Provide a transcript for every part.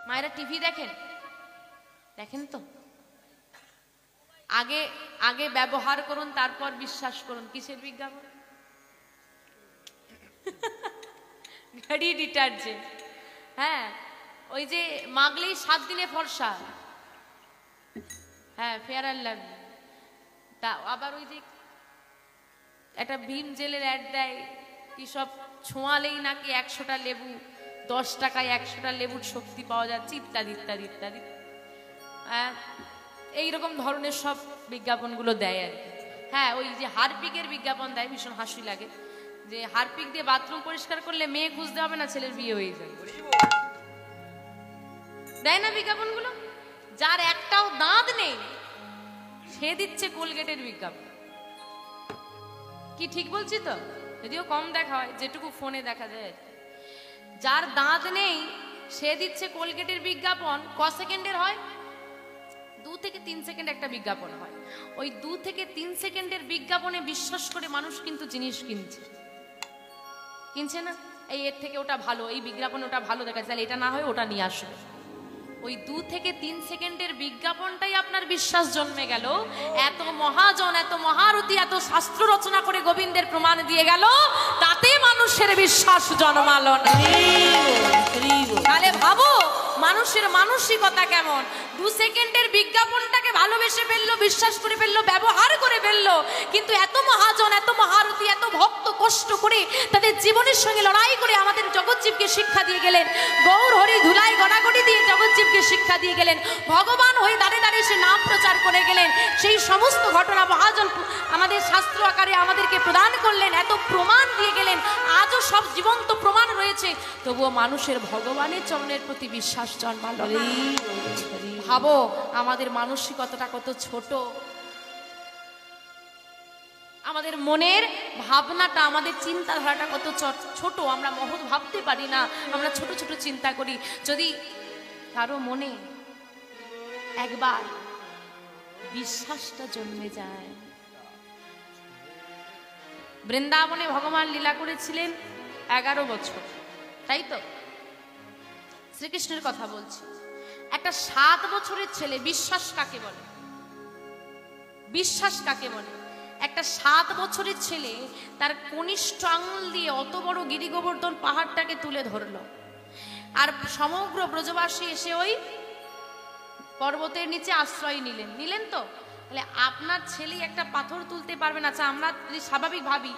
মায়েরা টিভি দেখেন? দেখেন তো? আগে আগে ব্যবহার করুন, তারপর বিশ্বাস করুন। কিসের বিজ্ঞাপন? গাড়ি ডিটারজেন্ট। হ্যাঁ, ওই যে মাগলেই 7 দিনে ফর্সা। হ্যাঁ, ফেয়ার অ্যান্ড লাভলি। তা আবার ওই যে একটা ভীম জেলের অ্যাড দেয়, কি সব ছোঁয়ালেই নাকি 100টা লেবু, 10 টাকায় 100টা লেবুর শক্তি পাওয়া যাচ্ছে, ইত্যাদি ইত্যাদি ইত্যাদি। এইরকম ধরনের সব বিজ্ঞাপনগুলো দেয় আর কি। হ্যাঁ, ওই যে হারপিকের বিজ্ঞাপন দেয়, ভীষণ হাসি লাগে, যে হারপিক দিয়ে বাথরুম পরিষ্কার করলে মেয়ে খুঁজতে হবে না, ছেলের বিয়ে হয়ে যাবে। দেয় না বিজ্ঞাপনগুলো? যার একটাও দাঁত নেই সে দিচ্ছে কোলগেটের বিজ্ঞাপন। কি ঠিক বলছি তো? যদিও কম দেখা হয়, যেটুকু ফোনে দেখা যায়। যার দাঁত নেই সে দিচ্ছে কোলগেটের বিজ্ঞাপন। ক সেকেন্ডের হয়? 2 থেকে 3 সেকেন্ড একটা বিজ্ঞাপন হয়। ওই 2 থেকে 3 সেকেন্ডের বিজ্ঞাপনে বিশ্বাস করে মানুষ কিন্তু জিনিস কিনছে না? এই এর থেকে ওটা ভালো, এই বিজ্ঞাপন ওটা ভালো দেখাচ্ছে, তাহলে এটা না হয় ওটা নিয়ে আসবে। ওই 2 থেকে 3 সেকেন্ডের বিজ্ঞাপনটাই আপনার বিশ্বাস জন্মে গেল। এত মহাজন, এত মহারথী, এত শাস্ত্র রচনা করে গোবিন্দের প্রমাণ দিয়ে গেল, তাতে মানুষের বিশ্বাস জন্মালো না। তাহলে ভাবো মানুষের মানসিকতা কেমন। 2 সেকেন্ডের বিজ্ঞাপনটাকে ভালোবেসে ফেললো, বিশ্বাস করে ফেললো, ব্যবহার করে ফেললো। কিন্তু এত মহাজন, এত মহারথী, এত ভক্ত কষ্ট করে তাদের জীবনের সঙ্গে লড়াই করে আমাদের জগৎজীবকে শিক্ষা দিয়ে গেলেন। গৌর হরি ধুলাই গড়াগড়ি দিয়ে জগৎজীবকে শিক্ষা দিয়ে গেলেন। ভগবান হয়ে দাঁড়িয়ে দাঁড়িয়ে সে নাম প্রচার করে গেলেন। সেই সমস্ত ঘটনা মহাজন আমাদের শাস্ত্র আকারে আমাদেরকে প্রদান করলেন, এত প্রমাণ দিয়ে গেলেন। আজও সব জীবন্ত প্রমাণ রয়েছে, তবুও মানুষের ভগবানের চরণের প্রতি বিশ্বাস জন্মালো না। ভাবো আমাদের মানসিকতাটা কত ছোট, আমাদের মনের ভাবনাটা, আমাদের চিন্তাধারাটা কত ছোট। আমরা মহৎ ভাবতে পারি না, আমরা ছোট ছোট চিন্তা করি। যদি কারো মনে একবার বিশ্বাসটা জন্মে যায়। বৃন্দাবনে ভগবান লীলা করেছিলেন 11 বছর, তাই তো? শ্রীকৃষ্ণের কথা বলছি। একটা 7 বছরের ছেলে, বিশ্বাস কাকে বলে? বিশ্বাস কাকে বলে? একটা 7 বছরের ছেলে তার কনিষ্ঠ আঙুল দিয়ে অত বড় গিরি গোবর্ধন পাহাড়টাকে তুলে ধরলো। আর সমগ্র ব্রজবাসী এসে ওই পর্বতের নিচে আশ্রয় নিলেন তো? তাহলে আপনার ছেলে একটা পাথর তুলতে পারবে না? আচ্ছা, আমরা যদি স্বাভাবিক ভাবি,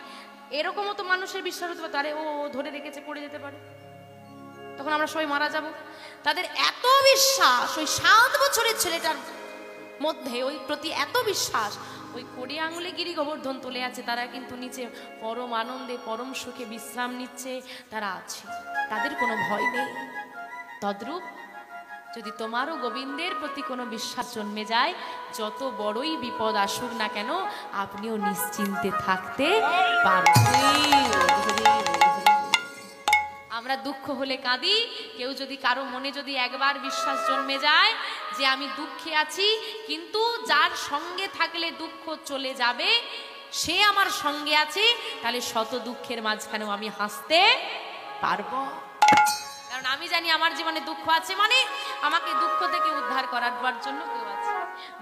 এরকমও তো মানুষের বিশ্বাস হতে পারে, আরে ও ধরে রেখেছে, পড়ে যেতে পারে, তখন আমরা সবাই মারা যাব। তাদের এত বিশ্বাস ওই 7 বছরের ছেলেটার মধ্যে, ওই প্রতি এত বিশ্বাস, ওই কড়ি আঙুলে গিরি গোবর্ধন তুলে আছে। তারা কিন্তু নিচে পরম আনন্দে, পরম সুখে বিশ্রাম নিচ্ছে, তারা আছে, তাদের কোনো ভয় নেই। তদ্রূপ যদি তোমারও গোবিন্দের প্রতি কোনো বিশ্বাস জন্মে যায়, যত বড়ই বিপদ আসুক না কেন, আপনিও নিশ্চিন্তে থাকতে পারবেন। আমরা দুঃখ হলে কাঁদি, কেউ যদি কারো মনে যদি একবার বিশ্বাস জন্মে যায় যে আমি দুঃখে আছি, কিন্তু যার সঙ্গে থাকলে দুঃখ চলে যাবে, সে আমার সঙ্গে আছে, তাহলে শত দুঃখের মাঝখানেও আমি হাসতে পারবো। কারণ আমি জানি আমার জীবনে দুঃখ আছে, মানে আমাকে দুঃখ থেকে উদ্ধার করার জন্য কেউ আছে।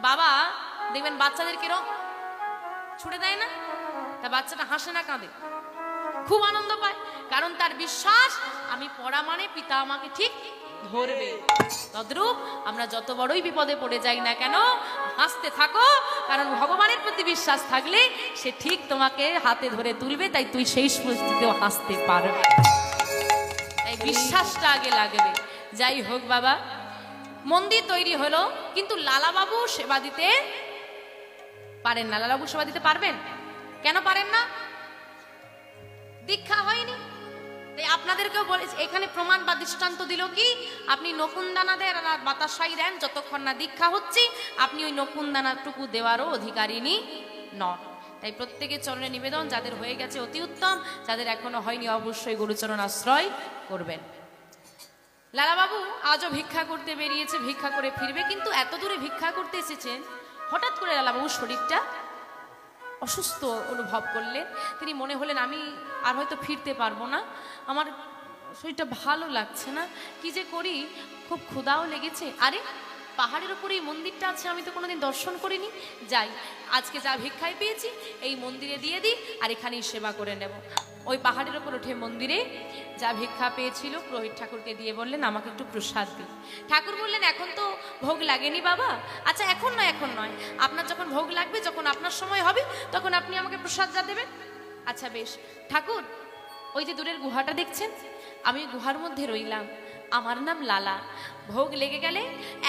বাবা দেখবেন বাচ্চাদের কিরকম ছুড়ে দেয় না, তা বাচ্চাটা হাসে না, কাঁদে, খুব আনন্দ পায়, কারণ তার বিশ্বাস আমি পড়া মানে পিতা আমাকে ঠিক ধরবে। তদ্রূপ আমরা যত বড়ই বিপদে পড়ে যাই না কেন, হাসতে থাকো, কারণ ভগবানের প্রতি বিশ্বাস থাকলে সে ঠিক তোমাকে হাতে ধরে তুলবে, তাই তুই সেই পরিস্থিতিতেও হাসতে পারবে। তাই বিশ্বাসটা আগে লাগবে। যাই হোক বাবা, মন্দির তৈরি হলো, কিন্তু লালাবাবু সেবা দিতে পারেন না। লালাবাবু সেবা দিতে পারবেন? কেন পারেন না? দীক্ষা হয়নি। তাই আপনাদেরকেও বলেছি, এখানে প্রমাণ বা দৃষ্টান্ত দিল কি, আপনি নকুনদানা দেন আর বাতাসাই দেন, যতক্ষণ না দীক্ষা হচ্ছে আপনি ওই নকুনদানাটুকু দেওয়ারও অধিকারিনী নন। তাই প্রত্যেকের চরণে নিবেদন, যাদের হয়ে গেছে অতি উত্তম, যাদের এখনো হয়নি অবশ্যই গুরুচরণ আশ্রয় করবেন। লালাবাবু আজও ভিক্ষা করতে বেরিয়েছে, ভিক্ষা করে ফিরবে, কিন্তু এত দূরে ভিক্ষা করতে এসেছেন, হঠাৎ করে লালাবাবুর শরীরটা অসুস্থ অনুভব করলেন। তিনি মনে হলেন আমি আর হয়তো ফিরতে পারবো না, আমার শরীরটা ভালো লাগছে না, কি যে করি, খুব ক্ষুধাও লেগেছে। আরে পাহাড়ের উপরে এই মন্দিরটা আছে, আমি তো কোনোদিন দর্শন করিনি। যাই, আজকে যা ভিক্ষায় পেয়েছি এই মন্দিরে দিয়ে দিই আর এখানেই সেবা করে নেব। ওই পাহাড়ের উপর উঠে মন্দিরে যা ভিক্ষা পেয়েছিল পুরোহিত ঠাকুরকে দিয়ে বললেন আমাকে একটু প্রসাদ দিন। ঠাকুর বললেন এখন তো ভোগ লাগেনি বাবা। আচ্ছা এখন নয়, এখন নয়, আপনার যখন ভোগ লাগবে, যখন আপনার সময় হবে তখন আপনি আমাকে প্রসাদটা দেবেন। আচ্ছা বেশ ঠাকুর, ওই যে দূরের গুহাটা দেখছেন, আমি গুহার মধ্যে রইলাম, আমার নাম লালা। ভোগ লেগে গেলে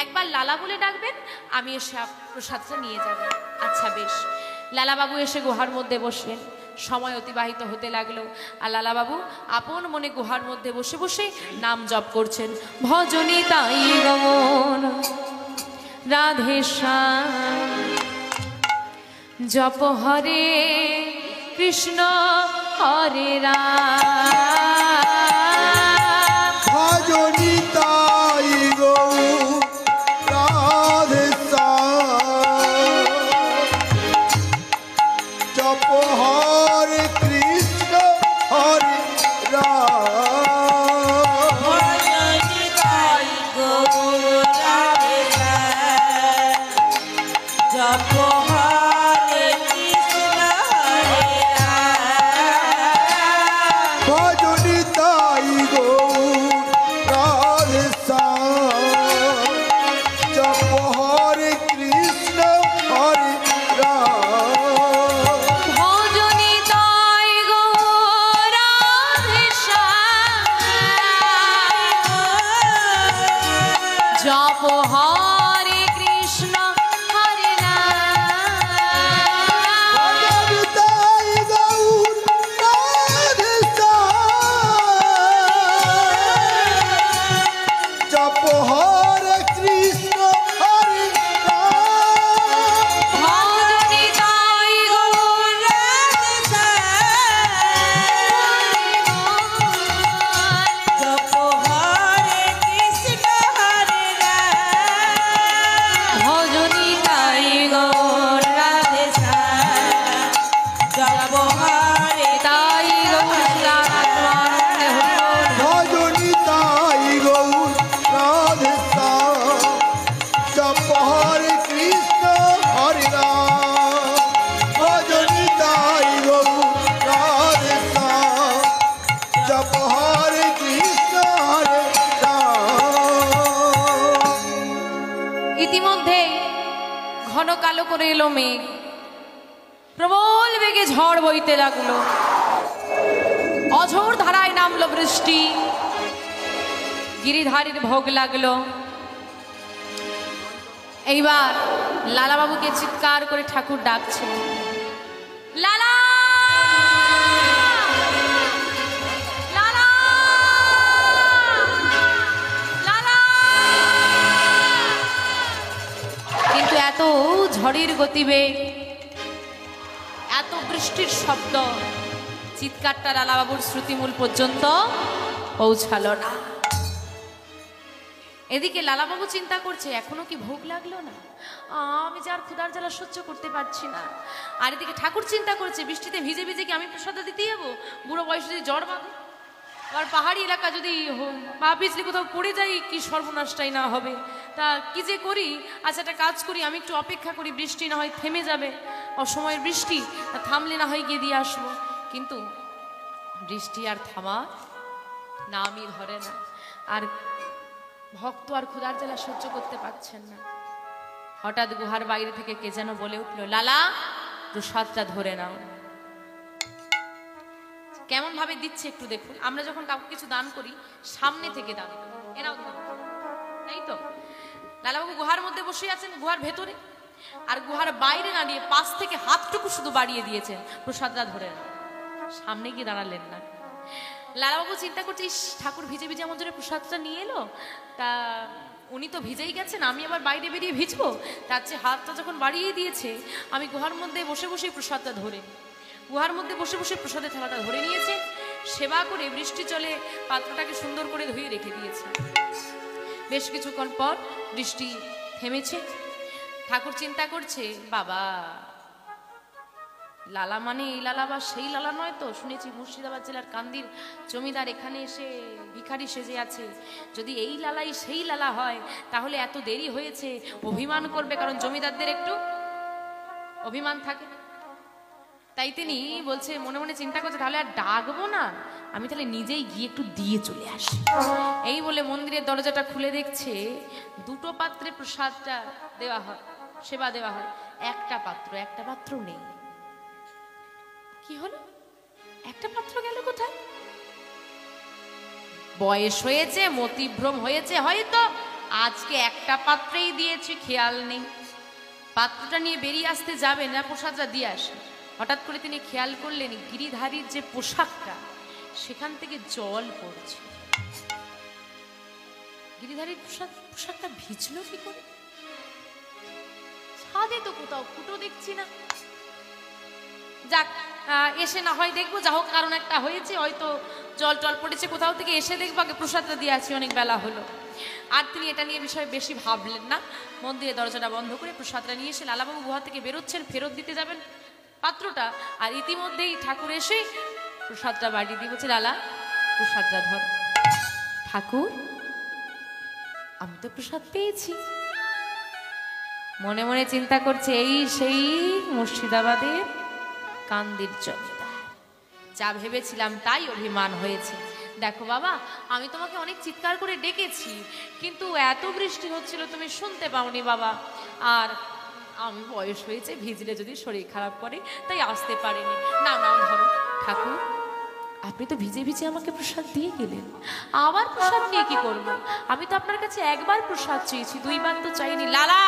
একবার লালা বলে ডাকবেন, আমি এসে প্রসাদটা নিয়ে যাব। আচ্ছা বেশ। লালা বাবু এসে গুহার মধ্যে বসলেন। সময় অতিবাহিত হতে লাগলো আর লালা বাবু আপন মনে গুহার মধ্যে বসে বসে নাম জপ করছেন। ভজনী তাই গমন রাধে শ্যাম, জপ হরে কৃষ্ণ হরে রাম, ভজনী তাই গৌর রাধে শ্যাম, জপ হরে কৃষ্ণ হরে রাম, ভজনী তাই গৌর রাধে শ্যাম, জপ হরে কৃষ্ণ হরে রাম, ভজনী তাই গৌর রাধে শ্যাম, জপ হরে কৃষ্ণ হরে রাম, ভজনী তাই গৌর রাধে শ্যাম, জপ হরে কৃষ্ণ হরে রাম, ভজনী তাই গৌর রাধে শ্যাম, জপ হরে কৃষ্ণ হরে রাম, ভজনী তাই গৌর রাধে শ্যাম, জপ হরে কৃষ্ণ হরে রাম, ভজনী তাই গৌর রাধে শ্যাম, জপ হরে তাই গৌর রাধে শ্যাম, ভজনী তাই গৌর রাধে শ্যাম, জপ হরে কৃষ্ণ হরে রাম, ভজনী তাই গৌর রাধে শ্যাম, জপ হরে কৃষ্ণ হরে রাম। ইতিমধ্যে ঘন কালো করে এলো মেঘ, প্রবল বেগে ঝড় বইতে লাগলো, অঝোর ধারায় নামলো বৃষ্টি, গিরিধারীর ভোগ লাগলো। এইবার লালাবাবুকে চিৎকার করে ঠাকুর ডাকছে, লালা লালা লালা। কিন্তু এত ঝড়ের গতিবেগ, এত বৃষ্টির শব্দ, চিৎকারটা লালাবাবুর শ্রুতিমূল পর্যন্ত পৌঁছালো না। এদিকে লালাবাবু চিন্তা করছে এখনো কি ভোগ লাগলো না, আমি যার ক্ষুধার জ্বালা সহ্য করতে পারছি না। আর এদিকে ঠাকুর চিন্তা করছে বৃষ্টিতে ভিজে ভিজে কি আমি প্রসাদ দিতে যাবো, বুড়ো বয়সে যদি জ্বর বাঁধে, আর পাহাড়ি এলাকা যদি পা পিছলে কোথাও পড়ে যাই কি সর্বনাশটাই না হবে। তা কি যে করি, আচ্ছা একটা কাজ করি, আমি একটু অপেক্ষা করি, বৃষ্টি না হয় থেমে যাবে, অসময়ের বৃষ্টি, তা থামলে না হয় গিয়ে দিয়ে আসবো। কিন্তু বৃষ্টি আর থামা নামই ধরে না, আর ভক্ত আর ক্ষুধার জ্বালা সহ্য করতে পারছেন না। হঠাৎ গুহার বাইরে থেকে কে যেন বলে উঠলো, লালা প্রসাদটা ধরে নাও। কেমন ভাবে দিচ্ছে একটু দেখুন। আমরা যখন কাউকে কিছু দান করি সামনে থেকে দান করি, এরাও ধরো, তাই তো। লালাবাবু গুহার মধ্যে বসে আছেন, গুহার ভেতরে, আর গুহার বাইরে না দিয়ে পাশ থেকে হাতটুকু শুধু বাড়িয়ে দিয়েছেন, প্রসাদটা ধরে নাও। সামনে গিয়ে দাঁড়ালেন না। লালাবাবু চিন্তা করছে, ইস ঠাকুর ভিজে ভিজে আমার জন্য প্রসাদটা নিয়ে এলো, তা উনি তো ভিজেই গেছেন, আমি আবার বাইরে বেরিয়ে ভিজবো, তার চেয়ে হাতটা যখন বাড়িয়ে দিয়েছে আমি গুহার মধ্যে বসে বসে প্রসাদটা ধরে নিই। গুহার মধ্যে বসে বসে প্রসাদের থালাটা ধরে নিয়েছে, সেবা করে বৃষ্টি জলে পাত্রটাকে সুন্দর করে ধুয়ে রেখে দিয়েছে। বেশ কিছুক্ষণ পর বৃষ্টি থেমেছে। ঠাকুর চিন্তা করছে, বাবা লালা মানে এই লালা বা সেই লালা নয় তো? শুনেছি মুর্শিদাবাদ জেলার কান্দির জমিদার এখানে এসে ভিখারি সেজে আছে। যদি এই লালাই সেই লালা হয় তাহলে এত দেরি হয়েছে অভিমান করবে, কারণ জমিদারদের একটু অভিমান থাকে। তাই তিনি বলছে, মনে মনে চিন্তা করছে তাহলে আর ডাকবো না, আমি তাহলে নিজেই গিয়ে একটু দিয়ে চলে আসি। এই বলে মন্দিরের দরজাটা খুলে দেখছে দুটো পাত্রে প্রসাদটা দেওয়া হয়, সেবা দেওয়া হয়, একটা পাত্র নেই। কি হলো, একটা পাত্র গেল কোথায়? বয়স হয়েছে, মতিভ্রম হয়েছে হয়তো, আজকে একটা পাত্রেই দিয়েছি, খেয়াল নেই। পাত্রটা নিয়ে বেরিয়ে আসতে যাবেন না, প্রসাদটা দিয়ে আসে, হঠাৎ করে তিনি খেয়াল করলেন গিরিধারীর যে পোশাকটা সেখান থেকে জল পড়ছে। গিরিধারীর পোশাকটা ভিজলো কি করে? ছাদে তো কোথাও ফুটো দেখছি না। যাক, এসে না হয় দেখবো, যা হোক কারণ একটা হয়েছে, হয়তো জল টল পড়েছে কোথাও থেকে, এসে দেখবো আগে প্রসাদটা দিয়ে আছি, অনেক বেলা হলো। আর তিনি এটা নিয়ে বিষয়ে বেশি ভাবলেন না। মন্দিরের দরজাটা বন্ধ করে প্রসাদটা নিয়ে এসে লালাবাবু গুহা থেকে বেরোচ্ছেন, ফেরত দিতে যাবেন পাত্রটা, আর ইতিমধ্যেই ঠাকুর এসে প্রসাদটা বাড়ি দিয়ে বলছে, লালা প্রসাদটা ধর। ঠাকুর, আমি তো প্রসাদ পেয়েছি। মনে মনে চিন্তা করছে, এই সেই মুর্শিদাবাদের কান্দির জমিদার, যা ভেবেছিলাম তাই অভিমান হয়েছে। দেখো বাবা, আমি তোমাকে অনেক চিৎকার করে ডেকেছি, কিন্তু এত বৃষ্টি হচ্ছিল তুমি শুনতে পাওনি বাবা, আর আমি বয়স হয়েছে, ভিজলে যদি শরীর খারাপ করে তাই আসতে পারিনি। নাও নাও ধরো। ঠাকুর, আপনি তো ভিজে ভিজে আমাকে প্রসাদ দিয়ে গেলেন, আবার প্রসাদ নিয়ে কি করবো? আমি তো আপনার কাছে একবার প্রসাদ চেয়েছি, দুইবার তো চাইনি। লালা,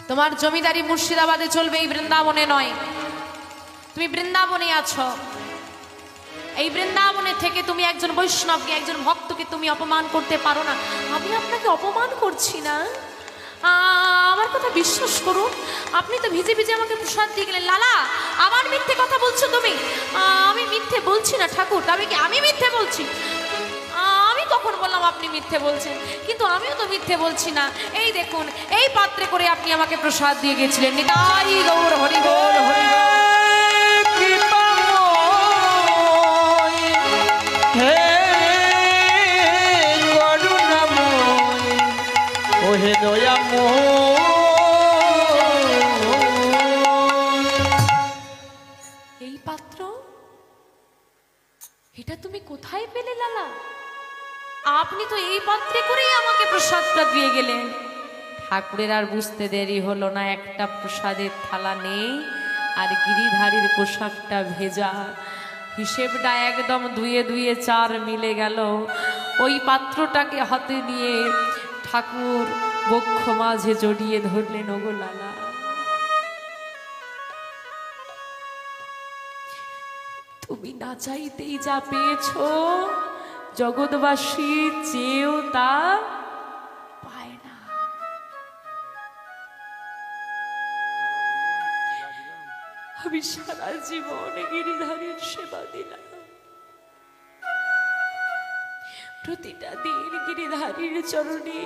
তোমার জমিদারি মুর্শিদাবাদে চলবে, এই বৃন্দাবনে নয়। তুমি বৃন্দাবনে আছো, এই বৃন্দাবনে থেকে তুমি একজন বৈষ্ণবকে, একজন ভক্তকে তুমি অপমান করতে পারো না। আমি আপনাকে অপমান করছি না, আমার কথা বিশ্বাস করুন। আপনি তো ভিজে ভিজে আমাকে প্রসাদ দিয়ে গেলেন। লালা, আবার মিথ্যে কথা বলছো তুমি। আমি মিথ্যে বলছি না ঠাকুর, তবে কি আমি মিথ্যে বলছি? আমি কখন বললাম আপনি মিথ্যে বলছেন? কিন্তু আমিও তো মিথ্যে বলছি না। এই দেখুন, এই পাত্রে করে আপনি আমাকে প্রসাদ দিয়ে গেছিলেন। নিতাই গৌর হরি বল, হরি বল। হে দয়াময়, এই পাত্র, এটা তুমি কোথায় পেলে লালা? আপনি তো এই পাত্রে করেই আমাকে প্রসাদটা দিয়ে গেলেন। ঠাকুরের আর বুঝতে দেরি হলো না, একটা প্রসাদের থালা নেই, আর গিরিধারীর পোশাকটা ভেজা। হিসেবটা একদম 2 2 4 মিলে গেল। ওই পাত্রটাকে হাতে নিয়ে ঠাকুর বক্ষ মাঝে জড়িয়ে ধরলেন। ওগো লালা, তুমি না চাইতেই যা পেয়েছ, জগৎবাসী চেয়েও তা পায় না। আমি সারা জীবনে গিরিধারীর সেবা দিলাম, প্রতিটা দিন গিরিধারীর চরণে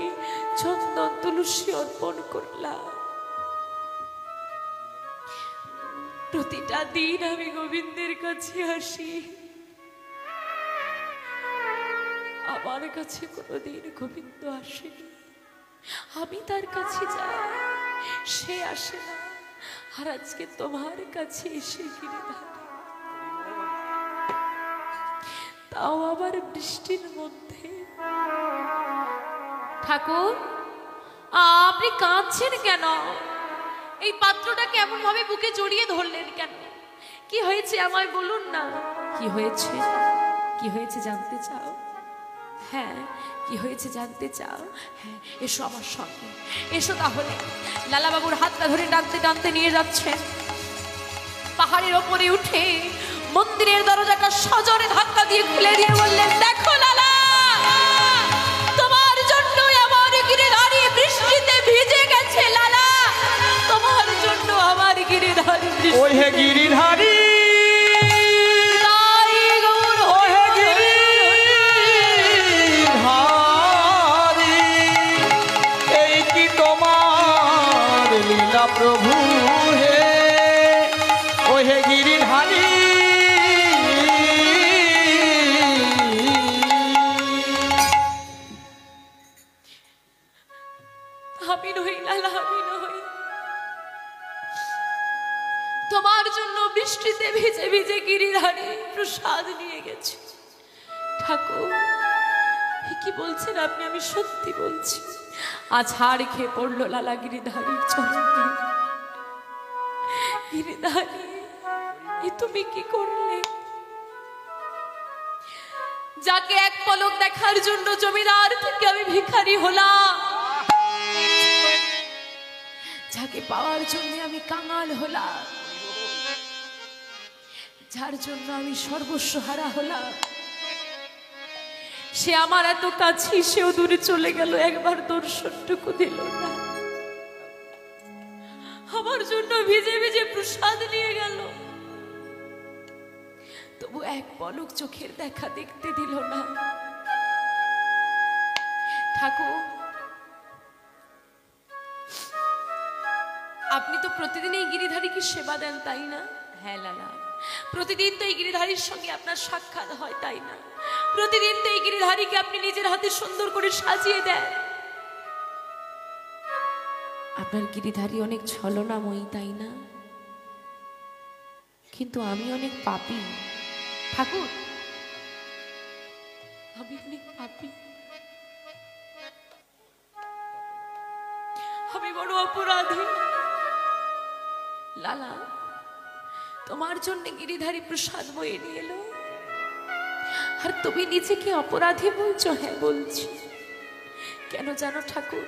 চন্দন তুলসী অর্পণ করলাম, প্রতিটা দিন আমি গোবিন্দের কাছে আসি। আমার কাছে কোনোদিন গোবিন্দ আসেনি, আমি তার কাছে যাই, সে আসে না। আর আজকে তোমার কাছে এসে গিরিধারী, তাও আবার বৃষ্টির মধ্যে। ঠাকুর, আপনি কাঁদছেন কেন? এই পাত্রটাকে এমন ভাবে বুকে জড়িয়ে ধরলেন কেন? কি হয়েছে আমায় বলুন না। কি হয়েছে? কি হয়েছে জানতে চাও? হ্যাঁ, কি হয়েছে জানতে চাও? হ্যাঁ, এসো আমার সঙ্গে, এসো তাহলে। লালাবাবুর হাতটা ধরে টানতে টানতে নিয়ে যাচ্ছেন। পাহাড়ের ওপরে উঠে মন্দিরের দরজাটা সজোরে ধাক্কা দিয়ে খুলে দিয়ে বললেন, দেখো লালা, তোমার জন্য আমার গিরিধারী বৃষ্টিতে ভিজে গেছে। লালা, তোমার জন্য আমার গিরিধারী। ওই হে গিরিধারী, এই কি তোমার লীলা প্রভু হে? আমি নই লালা, আমি নই। তোমার জন্য বৃষ্টিতে ভিজে ভিজে গিরিধারী প্রসাদ নিয়ে গেছে। ঠাকুর কি বলছেন আপনি? আমি সত্যি বলছি। আজ হাড় খেয়ে পড়লো লালা গিরিধারীর চরণ দিয়ে। গিরিধারী, তুমি কি করলে? যাকে এক পলক দেখার জন্য জমিদার থেকে আমি ভিখারি হলাম, যাকে পাওয়ার জন্য আমি কাঙাল হলাম, যার জন্য আমি সর্বস্ব হারা হলাম, সে আমার এত কাছে, সেও দূরে চলে গেল, একবার দর্শনটুকু দিল না। আমার জন্য ভিজে ভিজে প্রসাদ নিয়ে গেল, তবু এক পলক চোখের দেখা দেখতে দিল না। ঠাকুর, আপনি তো প্রতিদিন এই গিরিধারীকে সেবা দেন, তাই না? হ্যাঁ লালা, প্রতিদিন তো এই গিরিধারীর সঙ্গে আপনার সাক্ষাৎ হয়, তাই না? প্রতিদিন তো এই গিরিধারীকে আপনি নিজের হাতে সুন্দর করে সাজিয়ে দেন। আপনার গিরিধারী অনেক ছলনাময়ী, তাই না? কিন্তু আমি অনেক পাপী ঠাকুর, আমি অনেক পাপী, আমি বড় অপরাধী। লালা, তোমার জন্য গিরিধারী প্রসাদ বয়ে নিয়ে এলো, আর তুমি নিজেকে অপরাধী বলছো? হ্যাঁ বলছি। কেন জানো ঠাকুর?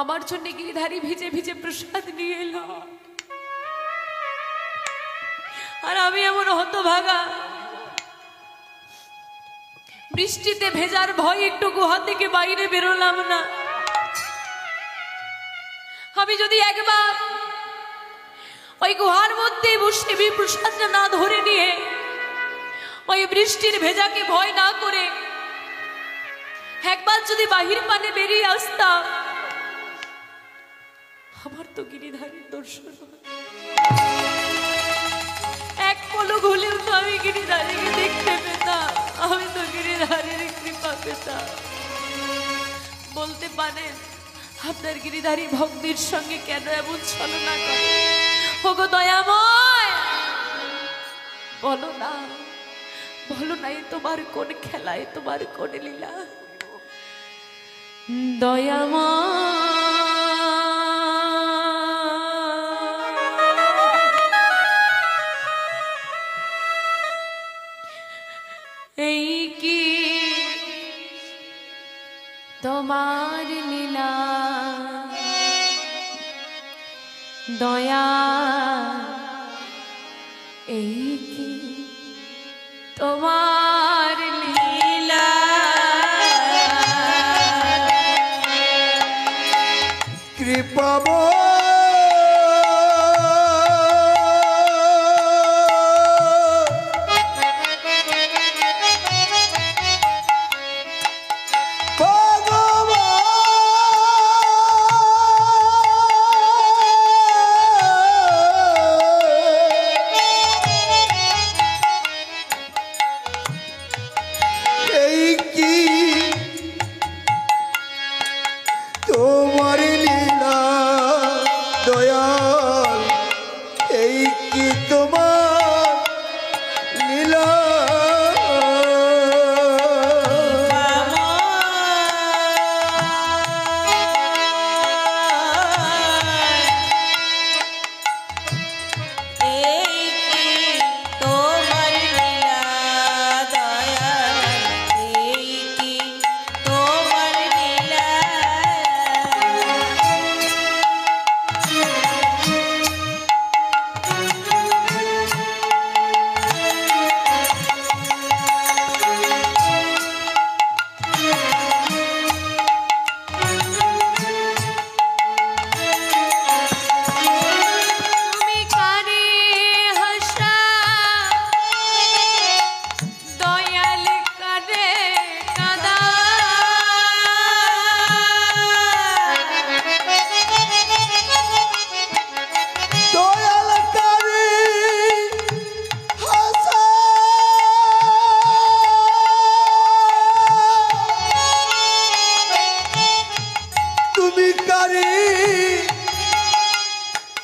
আমার জন্য গিরিধারী ভিজে ভিজে প্রসাদ নিয়ে এলো, আর আমি এমন হতভাগা, বৃষ্টিতে ভেজার ভয় একটু গুহা থেকে বাইরে বেরোলাম না। আমি যদি একবার ওই গুহার মধ্যে বসে প্রসাদটা না ধরে নিয়ে, ওই বৃষ্টির ভেজাকে ভয় না করে একবার যদি বাহির পানে বেরিয়ে আসতাম, আমার তো গিরিধারীর দর্শন হয়। এক পলক হলেও তো আমি গিরিধারীকে দেখতে পেতাম, আমি তো গিরিধারীর কৃপা পেতাম। বলতে পারেন আপনার গিরিধারী ভক্তির সঙ্গে কেন এমন ছলনা করে? ওগো দয়াময়, বলো না, বলো না, তোমার কোন খেলায়, তোমার কোন লীলা? দয়াময়, এই কি তোমার লীলা? দয়া, এই কি তোমার লীলা? কৃপা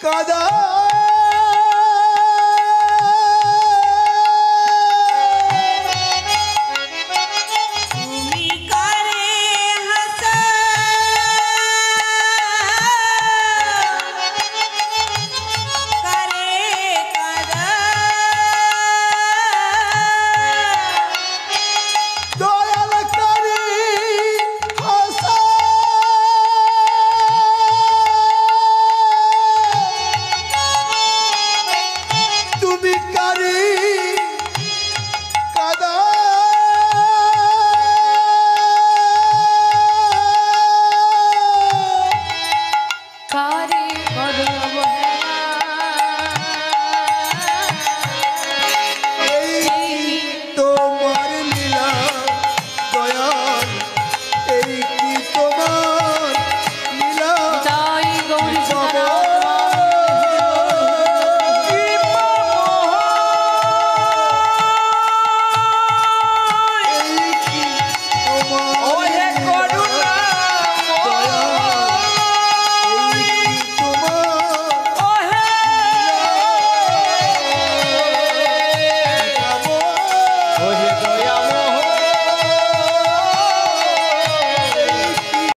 কাদা